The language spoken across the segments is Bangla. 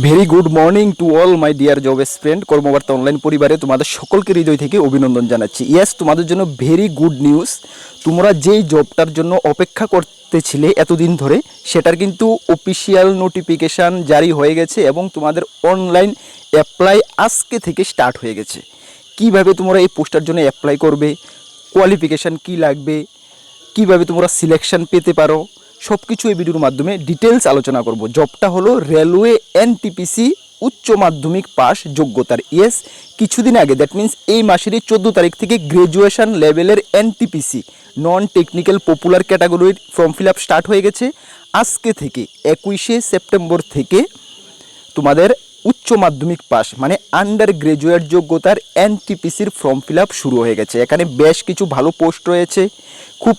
Very good morning to all my dear job student. কর্মবার্তা online পরিবারে তোমাদের সকলকে হৃদয় থেকে অভিনন্দন জানাচ্ছি। ইয়েস, তোমাদের জন্য ভেরি গুড নিউজ। তোমরা যেই জবটার জন্য অপেক্ষা করতেছিলে এতদিন ধরে, সেটার কিন্তু অফিসিয়াল নোটিফিকেশান জারি হয়ে গেছে এবং তোমাদের অনলাইন অ্যাপ্লাই আজকে থেকে স্টার্ট হয়ে গেছে। কিভাবে তোমরা এই পোস্টার জন্য অ্যাপ্লাই করবে, কোয়ালিফিকেশান কি লাগবে, কিভাবে তোমরা সিলেকশন পেতে পারো, সব কিছু এই ভিডিওর মাধ্যমে ডিটেলস আলোচনা করব। জবটা হলো রেলওয়ে এনটিপিসি উচ্চ মাধ্যমিক পাস যোগ্যতার। ইয়েস, কিছুদিন আগে, দ্যাট মিন্স এই মাসেরই 14 তারিখ থেকে গ্র্যাজুয়েশন লেভেলের এনটিপিসি নন টেকনিক্যাল পপুলার ক্যাটাগরির ফর্ম ফিল আপ স্টার্ট হয়ে গেছে। আজকে থেকে 21শে সেপ্টেম্বর থেকে তোমাদের উচ্চ মাধ্যমিক পাস মানে আন্ডার গ্রাজুয়েট যোগ্যতার এনটিপিসির ফর্ম ফিল আপ শুরু হয়ে গেছে। এখানে বেশ কিছু ভালো পোস্ট রয়েছে। খুব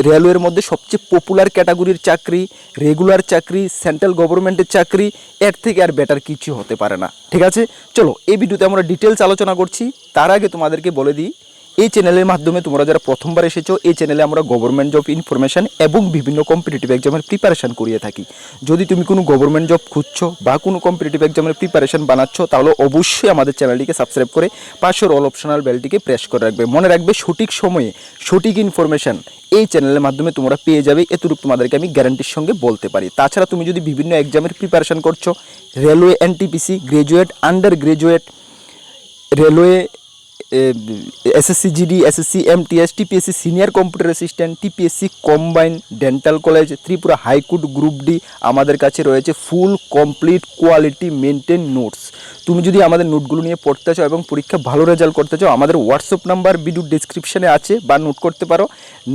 রেলওয়ের মধ্যে সবচেয়ে পপুলার ক্যাটাগরির চাকরি, রেগুলার চাকরি, সেন্ট্রাল গভর্নমেন্টের চাকরি, এর থেকে আর বেটার কিছু হতে পারে না। ঠিক আছে, চলো এই ভিডিওতে আমরা ডিটেলস আলোচনা করছি। তার আগে তোমাদেরকে বলে দিই, এই চ্যানেলের মাধ্যমে তোমরা যারা প্রথমবার এসেছো, এই চ্যানেলে আমরা গভর্নমেন্ট জব ইনফরমেশান এবং বিভিন্ন কম্পিটিটিভ এক্সামের প্রিপারেশান করিয়ে থাকি। যদি তুমি কোনো গভর্নমেন্ট জব খুঁজছো বা কোনো কম্পিটিটিভ এক্সামের প্রিপারেশান বানাচ্ছ, তাহলে অবশ্যই আমাদের চ্যানেলটিকে সাবস্ক্রাইব করে পাশের অল অপশনাল বেলটিকে প্রেস করে রাখবে। মনে রাখবে, সঠিক সময়ে সঠিক ইনফরমেশান এই চ্যানেলের মাধ্যমে তোমরা পেয়ে যাবে, এতটুকু তোমাদেরকে আমি গ্যারান্টির সঙ্গে বলতে পারি। তাছাড়া তুমি যদি বিভিন্ন এক্সামের প্রিপারেশান করছো, railway NTPC, graduate, under graduate, railway SSC GD, SSC MTS, TPSC senior computer assistant, TPSC combine, dental college, Tripura high court group D, আমাদের কাছে রয়েছে full complete quality maintain notes. তুমি যদি আমাদের নোটগুলো নিয়ে পড়তে চাও এবং পরীক্ষা ভালো রেজাল্ট করতে চাও, আমাদের হোয়াটসঅ্যাপ নাম্বার ভিডিও ডিসক্রিপশানে আছে বা নোট করতে পারো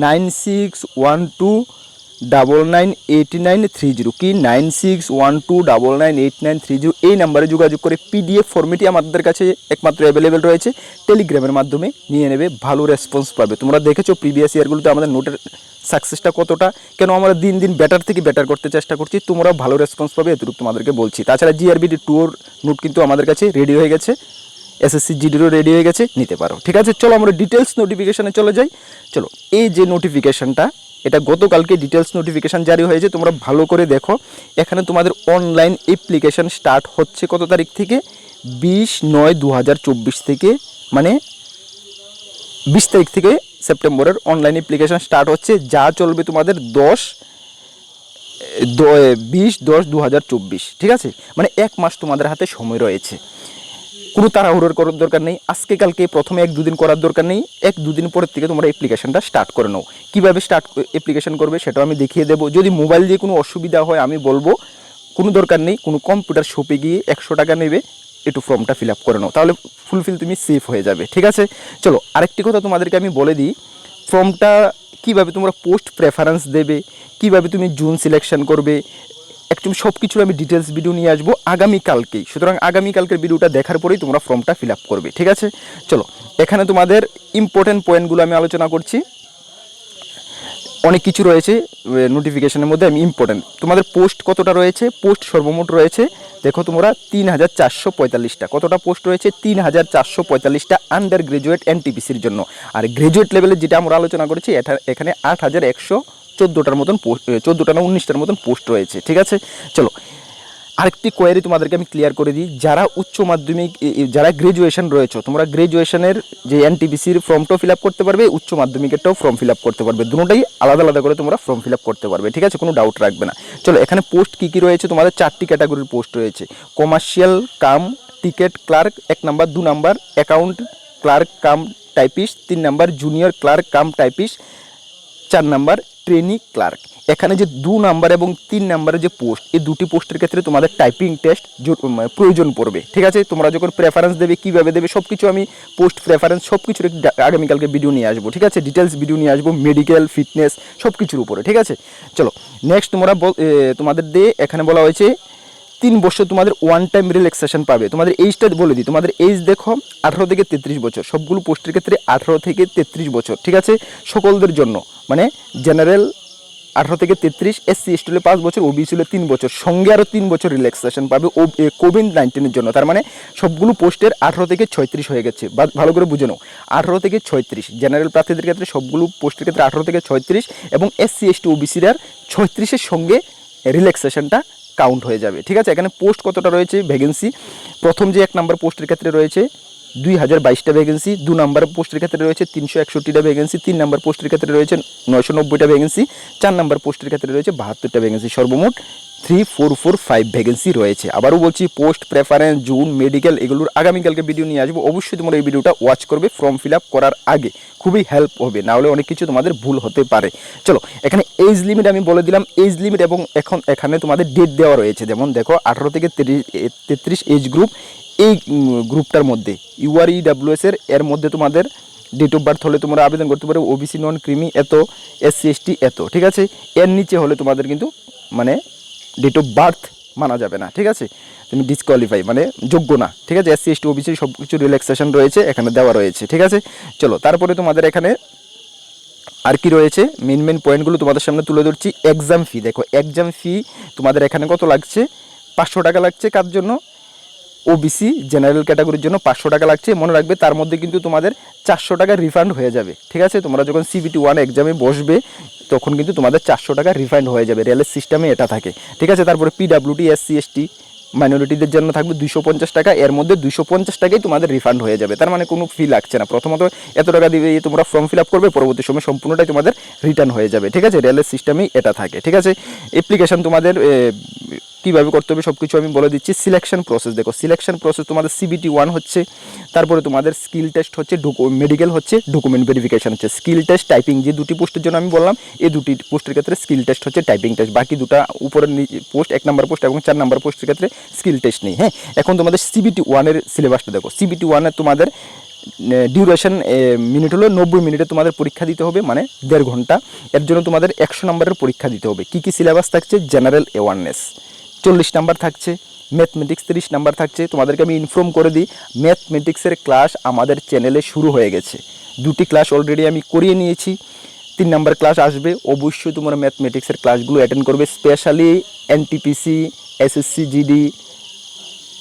9612998930 কি 9612998930। এই নাম্বারে যোগাযোগ করে পিডিএফ ফর্মেটই আমাদের কাছে একমাত্র অ্যাভেলেবেল রয়েছে, টেলিগ্রামের মাধ্যমে নিয়ে নেবে, ভালো রেসপন্স পাবে। তোমরা দেখেছো প্রিভিয়াস ইয়ারগুলোতে আমাদের নোটের সাকসেসটা কতটা, কেন আমরা দিন দিন বেটার থেকে বেটার করতে চেষ্টা করছি, তোমরাও ভালো রেসপন্স পাবে, এতটুকু তোমাদেরকে বলছি। তাছাড়া জিআরবিডি 2 নোট কিন্তু আমাদের কাছে রেডি হয়ে গেছে, এসএসসি জিডিরও রেডি হয়ে গেছে, নিতে পারো। ঠিক আছে, চলো আমরা ডিটেলস নোটিফিকেশানে চলে যাই। চলো, এই যে নোটিফিকেশানটা, এটা গতকালকে ডিটেলস নোটিফিকেশান জারি হয়েছে, তোমরা ভালো করে দেখো। এখানে তোমাদের অনলাইন অ্যাপ্লিকেশান স্টার্ট হচ্ছে কত তারিখ থেকে, 20/9/2024 থেকে, মানে 20 তারিখ থেকে সেপ্টেম্বরের অনলাইন অ্যাপ্লিকেশান স্টার্ট হচ্ছে, যা চলবে তোমাদের 20/10/2024। ঠিক আছে, মানে 1 মাস তোমাদের হাতে সময় রয়েছে। কোনো তাড়াহুড়োর করার দরকার নেই, আজকে কালকে প্রথমে 1-2 দিন করার দরকার নেই, 1-2 দিন পরের থেকে তোমরা অ্যাপ্লিকেশানটা স্টার্ট করে নাও। কীভাবে অ্যাপ্লিকেশান করবে সেটাও আমি দেখিয়ে দেবো। যদি মোবাইল দিয়ে কোনো অসুবিধা হয় আমি বলবো, কোনো দরকার নেই, কোনো কম্পিউটার শপে গিয়ে 100 টাকা নেবে, একটু ফর্মটা ফিল আপ করে নাও, তাহলে ফুলফিল তুমি সেফ হয়ে যাবে। ঠিক আছে, চলো আরেকটি কথা তোমাদেরকে আমি বলে দিই, ফর্মটা কীভাবে তোমরা পোস্ট প্রেফারেন্স দেবে, কীভাবে তুমি জুন সিলেকশন করবে, অ্যাকচুয়ালি সব কিছুর আমি ডিটেলস ভিডিও নিয়ে আসবো আগামীকালকেই। সুতরাং আগামীকালকের ভিডিওটা দেখার পরেই তোমরা ফর্মটা ফিল আপ করবে। ঠিক আছে, চলো এখানে তোমাদের ইম্পর্টেন্ট পয়েন্টগুলো আমি আলোচনা করছি। অনেক কিছু রয়েছে নোটিফিকেশনের মধ্যে, আমি ইম্পর্টেন্ট তোমাদের পোস্ট কতটা রয়েছে, পোস্ট সর্বমোট রয়েছে দেখো তোমরা 3445টা। কতটা পোস্ট রয়েছে, 3445টা আন্ডার গ্রাজুয়েট এনটিপিসির জন্য। আর গ্রাজুয়েট লেভেলের যেটা আমরা আলোচনা করেছি, এখানে 8114টার মতন পোস্ট, 14টা না 19টার মতন পোস্ট রয়েছে। ঠিক আছে, চলো আরেকটি কোয়ারি তোমাদেরকে আমি ক্লিয়ার করে দিই। যারা উচ্চ মাধ্যমিক, যারা গ্র্যাজুয়েশন রয়েছে, তোমরা গ্র্যাজুয়েশনের যে এনটিপিসির ফর্মটাও ফিল আপ করতে পারবে, উচ্চ মাধ্যমিকেরটাও ফর্ম ফিল আপ করতে পারবে, দুটোটাই আলাদা আলাদা করে তোমরা ফর্ম ফিল আপ করতে পারবে। ঠিক আছে, কোনো ডাউট রাখবে না। চলো এখানে পোস্ট কী কী রয়েছে, তোমাদের 4টি ক্যাটাগরির পোস্ট রয়েছে। Commercial cum ticket clerk 1 number, 2 number account clerk cum typist, 3 number junior clerk cum typist, 4 number trainee clerk. এখানে যে 2 নাম্বার এবং 3 নাম্বারের যে পোস্ট, এই দুটি পোস্টের ক্ষেত্রে তোমাদের টাইপিং টেস্ট প্রয়োজন পড়বে। ঠিক আছে, তোমরা যখন প্রেফারেন্স দেবে, কীভাবে দেবে, সব কিছু আমি পোস্ট প্রেফারেন্স সব কিছুর আগামীকালকে ভিডিও নিয়ে আসবো। ঠিক আছে, ডিটেলস ভিডিও নিয়ে আসবো, মেডিকেল ফিটনেস সব কিছুর উপরে। ঠিক আছে, চলো নেক্সট তোমাদের দিয়ে এখানে বলা হয়েছে 3 বছর তোমাদের ওয়ান টাইম রিল্যাক্সেশন পাবে। তোমাদের এইজটা বলে দিই, তোমাদের এইজ দেখো 18 থেকে 33 বছর, সবগুলো পোস্টের ক্ষেত্রে 18 থেকে 33 বছর। ঠিক আছে, সকলদের জন্য, মানে জেনারেল 18 থেকে 33, এসসি এসটি হলে 5 বছর, ওবিসি হলে 3 বছর, সঙ্গে আরও 3 বছর রিল্যাক্সেশন পাবে কোভিড-19-এর জন্য। তার মানে সবগুলো পোস্টের 18 থেকে 36 হয়ে গেছে, বা ভালো করে বুঝে নাও, 18 থেকে 36 জেনারেল প্রার্থীদের ক্ষেত্রে, সবগুলো পোস্টের ক্ষেত্রে 18 থেকে 36, এবং এসসি এসটি ওবিসির 36-এর সঙ্গে রিল্যাক্সেশনটা কাউন্ট হয়ে যাবে। ঠিক আছে, এখানে পোস্ট কতটা রয়েছে ভ্যাকেন্সি, প্রথম যে 1 নম্বর পোস্টের ক্ষেত্রে রয়েছে 2022টা ভ্যাকেন্সি, 2 নম্বর পোস্টের ক্ষেত্রে রয়েছে 361টা ভ্যাকেন্সি, 3 নম্বর পোস্টের ক্ষেত্রে রয়েছে 990টা ভ্যাকেন্সি, 4 নম্বর পোস্টের ক্ষেত্রে রয়েছে 72টা ভ্যাকেন্সি, সর্বমোট 3445 ভ্যাকেন্সি রয়েছে। আবারও বলছি, পোস্ট প্রেফারেন্স, জুন, মেডিকেল এগুলোর আগামীকালকে ভিডিও নিয়ে আসবো, অবশ্যই তোমরা এই ভিডিওটা ওয়াচ করবে ফর্ম ফিল আপ করার আগে, খুবই হেল্প হবে, না হলে অনেক কিছু তোমাদের ভুল হতে পারে। চলো, এখানে এজ লিমিট আমি বলে দিলাম, এজ লিমিট এবং এখানে তোমাদের ডেট দেওয়া রয়েছে, যেমন দেখো 18 থেকে 33 এজ গ্রুপ, এই গ্রুপটার মধ্যে UREWS এর মধ্যে তোমাদের ডেট অফ বার্থ হলে তোমরা আবেদন করতে পারো, ওবিসি নন ক্রিমি এত, SC ST এত। ঠিক আছে, এর নিচে হলে তোমাদের কিন্তু মানে ডেট অফ বার্থ মানা যাবে না। ঠিক আছে, তুমি ডিসকোয়ালিফাই মানে যোগ্য না। ঠিক আছে, SC ST OBC সব কিছু রিল্যাক্সেশন রয়েছে এখানে দেওয়া রয়েছে। ঠিক আছে, চলো তারপরে তোমাদের এখানে আর কি রয়েছে মেন পয়েন্টগুলো তোমাদের সামনে তুলে ধরছি। এক্সাম ফি, দেখো এক্সাম ফি তোমাদের এখানে কত লাগছে, 500 টাকা লাগছে। কার জন্য? ওবিসি জেনারেল ক্যাটাগরির জন্য 500 টাকা লাগছে। মনে রাখবে তার মধ্যে কিন্তু তোমাদের 400 টাকা রিফান্ড হয়ে যাবে। ঠিক আছে, তোমরা যখন CBT 1 এক্সামে বসবে তখন কিন্তু তোমাদের 400 টাকা রিফান্ড হয়ে যাবে, রেলের সিস্টেমে এটা থাকে। ঠিক আছে, তারপরে PWD SC ST মাইনরিটিদের জন্য থাকবে 250 টাকা, এর মধ্যে 250 টাকাই তোমাদের রিফান্ড হয়ে যাবে, তার মানে কোনো ফি লাগছে না। প্রথমত এত টাকা দিয়ে তোমরা ফর্ম ফিল আপ করবে, পরবর্তী সময় সম্পূর্ণটাই তোমাদের রিটার্ন হয়ে যাবে। ঠিক আছে, রেলের সিস্টেমেই এটা থাকে। ঠিক আছে, অ্যাপ্লিকেশন তোমাদের কীভাবে করতে হবে সব কিছু আমি বলে দিচ্ছি। সিলেকশন প্রসেস, দেখো সিলেকশন প্রসেস তোমাদের CBT 1 হচ্ছে, তারপরে তোমাদের স্কিল টেস্ট হচ্ছে, মেডিকেল হচ্ছে, ডকুমেন্ট ভেরিফিকেশন হচ্ছে। স্কিল টেস্ট টাইপিং, যে দুটি পোস্টের জন্য আমি বললাম, এই দুটি পোস্টের ক্ষেত্রে স্কিল টেস্ট হচ্ছে, টাইপিং টেস্ট। বাকি দুটা উপরের পোস্ট 1 নম্বর পোস্ট এবং 4 নম্বর পোস্টের ক্ষেত্রে স্কিল টেস্ট নেই। হ্যাঁ, এখন তোমাদের CBT 1 এর সিলেবাসটা দেখো। CBT 1 এর তোমাদের ডিউরেশন মিনিট হলো 90 মিনিটে তোমাদের পরীক্ষা দিতে হবে, মানে 1.5 ঘন্টা। এর জন্য তোমাদের 100 নম্বরের পরীক্ষা দিতে হবে। কী কী সিলেবাস থাকছে? জেনারেল অ্যাওয়ারনেস 40 নাম্বার থাকছে, ম্যাথমেটিক্স 30 নাম্বার থাকছে। তোমাদেরকে আমি ইনফর্ম করে দিই, ম্যাথমেটিক্সের ক্লাস আমাদের চ্যানেলে শুরু হয়ে গেছে, 2টি ক্লাস অলরেডি আমি করিয়ে নিয়েছি, 3 নাম্বার ক্লাস আসবে। অবশ্যই তোমরা ম্যাথমেটিক্সের ক্লাসগুলো অ্যাটেন্ড করবে, স্পেশালি NTPC SSC GD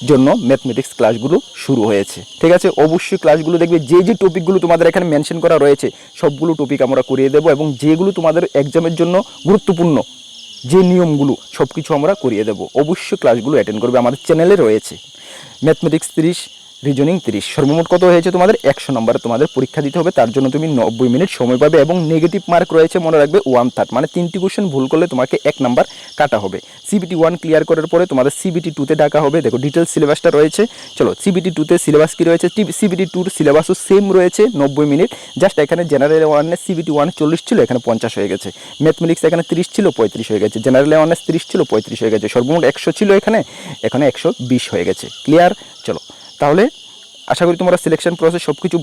জন্য ম্যাথমেটিক্স ক্লাসগুলো শুরু হয়েছে। ঠিক আছে, অবশ্যই ক্লাসগুলো দেখবে, যে যে টপিকগুলো তোমাদের এখানে মেনশন করা রয়েছে সবগুলো টপিক আমরা করিয়ে দেবো, এবং যেগুলো তোমাদের এক্সামের জন্য গুরুত্বপূর্ণ যে নিয়মগুলো সব কিছু আমরা করিয়ে দেবো। অবশ্যই ক্লাসগুলো অ্যাটেন্ড করবে, আমাদের চ্যানেলে রয়েছে। ম্যাথমেটিক্স 30, রিজনিং 30, সর্বমোট কত হয়েছে তোমাদের 100 নম্বরে তোমাদের পরীক্ষা দিতে হবে। তার জন্য তুমি 90 মিনিট সময় পাবে, এবং নেগেটিভ মার্ক রয়েছে মনে রাখবে 1/3, মানে 3টি কোশ্চেন ভুল করলে তোমাকে 1 নাম্বার কাটা হবে। CBT 1 ক্লিয়ার করার পরে তোমাদের CBT 2 তে ডাকা হবে। দেখো ডিটেলস সিলেবাসটা রয়েছে। চলো, CBT 2 তে সিলেবাস কী রয়েছে? CBT 2 সিলেবাসও সেম রয়েছে, 90 মিনিট। জাস্ট এখানে জেনারেল অ্যাওয়ারনেস CBT 1 40 ছিল, এখানে 50 হয়ে গেছে। ম্যাথমেটিক্স এখানে 30 ছিল, 35 হয়ে গেছে। জেনারেল অ্যাওয়ারনেস 30 ছিল, 35 হয়ে গেছে। সর্বমোট 100 ছিল, এখানে 120 হয়ে গেছে। ক্লিয়ার? চলো, তাহলে আশা করি তোমরা সিলেকশন প্রসেস সব কিছু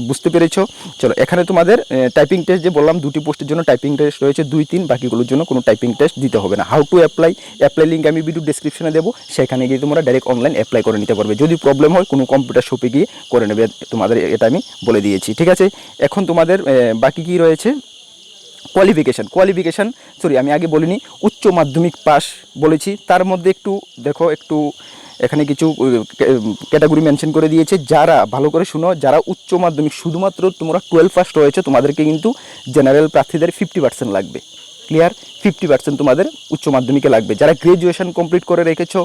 বুঝতে পেরেছো। চলো, এখানে তোমাদের টাইপিং টেস্ট যে বললাম, 2টি পোস্টের জন্য টাইপিং টেস্ট রয়েছে 2-3, বাকিগুলোর জন্য কোনো টাইপিং টেস্ট দিতে হবে না। হাউ টু অ্যাপ্লাই লিঙ্ক আমি ভিডিও ডেসক্রিপশনে দেবো, সেখানে গিয়ে তোমরা ডাইরেক্ট অনলাইন অ্যাপ্লাই করে নিতে পারবে। যদি প্রবলেম হয় কোনো কম্পিউটার শপে গিয়ে করে নেবে, তোমাদের এটা আমি বলে দিয়েছি। ঠিক আছে, এখন তোমাদের বাকি কি রয়েছে? কোয়ালিফিকেশান সরি আমি আগে বলিনি, উচ্চ মাধ্যমিক পাস বলেছি। তার মধ্যে একটু এখানে কিছু ক্যাটাগরি মেনশন করে দিয়েছে। যারা ভালো করে শুনো, যারা উচ্চ মাধ্যমিক শুধুমাত্র তোমরা 12 পাস রয়েছে, তোমাদেরকে কিন্তু জেনারেল প্রার্থীদের 50% লাগবে। ক্লিয়ার? 50% তোমাদের উচ্চ মাধ্যমিকে লাগবে। যারা গ্র্যাজুয়েশন কমপ্লিট করে রেখেছো,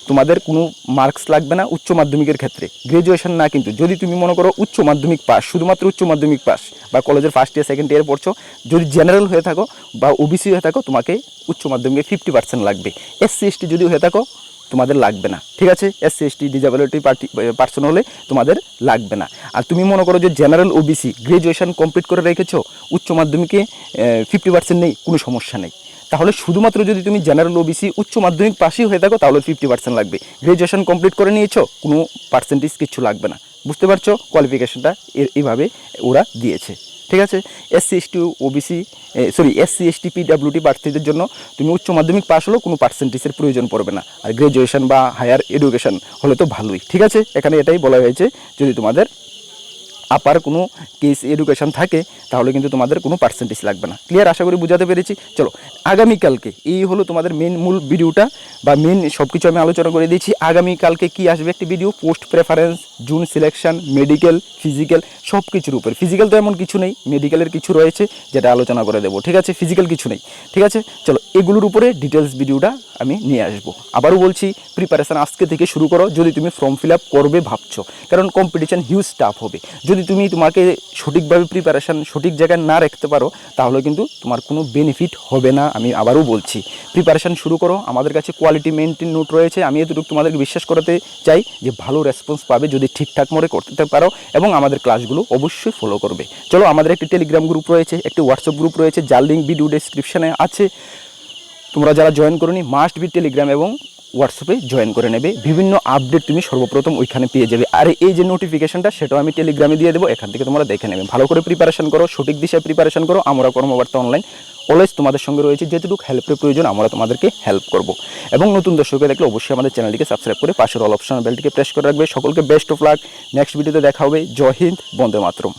তোমাদের কোনো মার্কস লাগবে না উচ্চ মাধ্যমিকের ক্ষেত্রে, গ্র্যাজুয়েশন না। কিন্তু যদি তুমি মনে করো উচ্চ মাধ্যমিক পাস, শুধুমাত্র উচ্চ মাধ্যমিক পাস বা কলেজের ফার্স্ট ইয়ার সেকেন্ড ইয়ার পড়ছো, যদি জেনারেল হয়ে থাকো বা ওবিসি হয়ে থাকো, তোমাকে উচ্চ মাধ্যমিকে 50% লাগবে। SC ST যদি হয়ে থাকো তোমাদের লাগবে না। ঠিক আছে, SC ST ডিসেবিলিটি পার্সন হলে তোমাদের লাগবে না। আর তুমি মনে করো যে জেনারেল ওবিসি গ্র্যাজুয়েশন কমপ্লিট করে রেখেছো, উচ্চ মাধ্যমিকে 50% নেই, কোনো সমস্যা নেই। তাহলে শুধুমাত্র যদি তুমি জেনারেল ওবিসি উচ্চ মাধ্যমিক পাশই হয়ে থাকো, তাহলে 50% লাগবে। গ্র্যাজুয়েশন কমপ্লিট করে নিয়েছো, কোনো পার্সেন্টেজ কিছু লাগবে না। বুঝতে পারছো? কোয়ালিফিকেশনটা এইভাবে ওরা দিয়েছে। ঠিক আছে, SC ST PWD প্রার্থীদের জন্য তুমি উচ্চ মাধ্যমিক পাস হলেও কোনো পার্সেন্টেজের প্রয়োজন পড়বে না, আর গ্র্যাজুয়েশন বা হায়ার এডুকেশন হলে তো ভালোই। ঠিক আছে, এখানে এটাই বলা হয়েছে, যদি তোমাদের আপার কোনো কেস এডুকেশন থাকে তাহলে কিন্তু তোমাদের কোনো পার্সেন্টেজ লাগবে না। ক্লিয়ার? আশা করি বুঝাতে পেরেছি। চলো আগামীকালকে এই হলো তোমাদের মেন মূল ভিডিওটা বা মেন সব কিছু আমি আলোচনা করে দিয়েছি। আগামীকালকে কি আসবে একটি video, post preference, June selection, medical, physical সব কিছুর উপর। ফিজিক্যাল তো এমন কিছু নেই, মেডিকেলের কিছু রয়েছে যেটা আলোচনা করে দেবো, ঠিক আছে? ফিজিক্যাল কিছু নেই, ঠিক আছে? চলো এগুলোর উপরে ডিটেলস ভিডিওটা আমি নিয়ে আসবো। আবারও বলছি, প্রিপারেশান আজকে থেকে শুরু করো যদি তুমি ফর্ম ফিল আপ করবে ভাবছো, কারণ কম্পিটিশান হিউজ টাফ হবে। যদি তুমি তোমাকে সঠিকভাবে প্রিপারেশান সঠিক জায়গায় না রাখতে পারো তাহলে কিন্তু তোমার কোনো বেনিফিট হবে না। আমি আবারও বলছি, প্রিপারেশান শুরু করো। আমাদের কাছে কোয়ালিটি মেনটেন নোট রয়েছে। আমি এতটুকু তোমাদেরকে বিশ্বাস করাতে চাই যে ভালো রেসপন্স পাবে যদি ঠিকঠাক মতো করতে পারো এবং আমাদের ক্লাসগুলো অবশ্যই ফলো করবে। চলো আমাদের একটি টেলিগ্রাম গ্রুপ রয়েছে, একটি হোয়াটসঅ্যাপ গ্রুপ রয়েছে, যার লিঙ্ক ভিডিও ডেসক্রিপশানে আছে। তোমরা যারা জয়েন করোনি মাস্ট বি টেলিগ্রাম এবং হোয়াটসঅ্যাপে জয়েন করে নেবে। বিভিন্ন আপডেট তুমি সর্বপ্রথম ওইখানে পেয়ে যাবে। আর এই যে নোটিফিকেশনটা সেটাও আমি টেলিগ্রামে দিয়ে দেবো, এখান থেকে তোমরা দেখে নেবে। ভালো করে প্রিপারেশন করো, সঠিক দিশায় প্রিপারেশন করো। আমরা কর্মবার্তা অনলাইন অলওয়েজ তোমাদের সঙ্গে রয়েছে, যেটুকু হেল্পের প্রয়োজন আমরা তোমাদেরকে হেল্প করব। এবং নতুন দর্শকে দেখলে অবশ্যই আমাদের চ্যানেলটিকে সাবস্ক্রাইব করে পাশের অল অপশন বেলটিকে প্রেস করে রাখবে। সকলকে বেস্ট অফ লাক। নেক্সট ভিডিওতে দেখা হবে। জয় হিন্দ, বন্দে মাতরম।